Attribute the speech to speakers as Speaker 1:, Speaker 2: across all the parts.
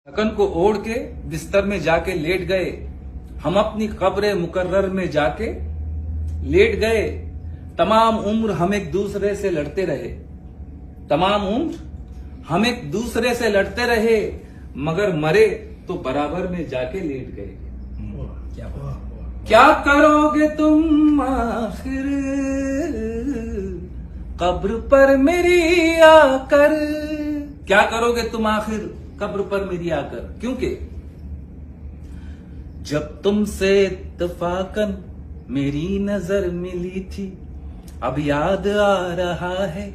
Speaker 1: थकन को ओढ़ के बिस्तर में जाके लेट गए, हम अपनी कब्र मुकर्रर में जाके लेट गए। तमाम उम्र हम एक दूसरे से लड़ते रहे, तमाम उम्र हम एक दूसरे से लड़ते रहे, मगर मरे तो बराबर में जाके लेट गए। क्या करोगे तुम आखिर कब्र पर मेरी आकर, क्या करोगे तुम आखिर कब्र पर मेरी आकर, क्योंकि जब तुमसे इत्तफाकन मेरी नजर मिली थी, अब याद आ रहा है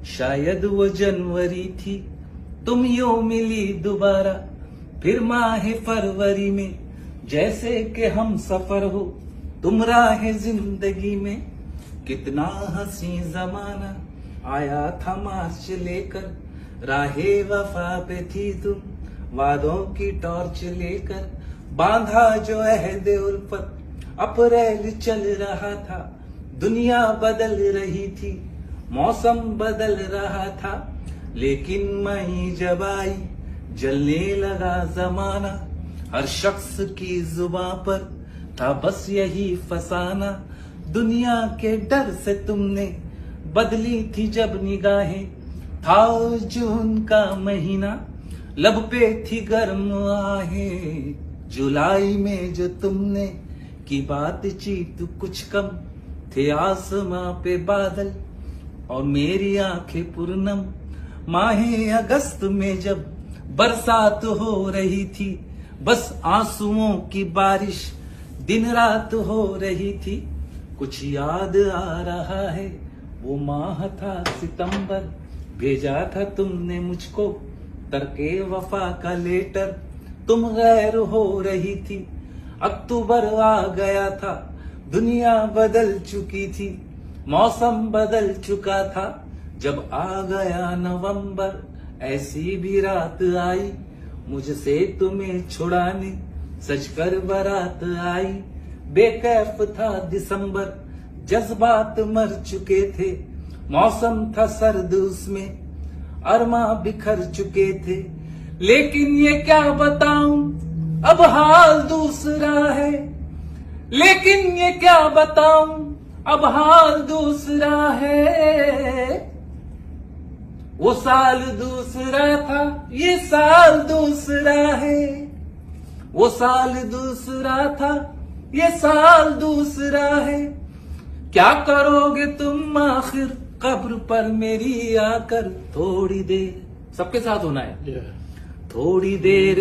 Speaker 1: शायद वो जनवरी थी। तुम यूं मिली दोबारा फिर माह फरवरी में, जैसे कि हम सफर हो तुम राह जिंदगी में। कितना हंसी जमाना आया था मार्च लेकर, राहे वफा पे थी तुम वादों की टॉर्च लेकर। बांधा जो अहद उल्फत अप्रैल चल रहा था, दुनिया बदल रही थी, मौसम बदल रहा था, लेकिन मई जब आई जलने लगा जमाना। हर शख्स की जुबां पर था बस यही फसाना, दुनिया के डर से तुमने बदली थी जब निगाहें। था जून का महीना लब पे थी गर्म आहें, जुलाई में जो तुमने की बातचीत कुछ कम थे आसमां पे बादल और मेरी आंखें पूर्णम। माहे अगस्त में जब बरसात हो रही थी, बस आंसुओं की बारिश दिन रात हो रही थी। कुछ याद आ रहा है वो माह था सितंबर, भेजा था तुमने मुझको तरके वफा का लेटर। तुम गैर हो रही थी, अक्टूबर आ गया था, दुनिया बदल चुकी थी, मौसम बदल चुका था। जब आ गया नवंबर ऐसी भी रात आई, मुझसे तुम्हें छुड़ाने सजकर बारात आई। बेकैफ था दिसंबर, जज्बात मर चुके थे, मौसम था सर्द उसमें अरमा बिखर चुके थे। लेकिन ये क्या बताऊं अब हाल दूसरा है, लेकिन ये क्या बताऊं अब हाल दूसरा है। वो साल दूसरा था ये साल दूसरा है, वो साल दूसरा था ये साल दूसरा है। क्या करोगे तुम आखिर कब्र पर मेरी आकर, थोड़ी देर, सबके साथ होना है, थोड़ी देर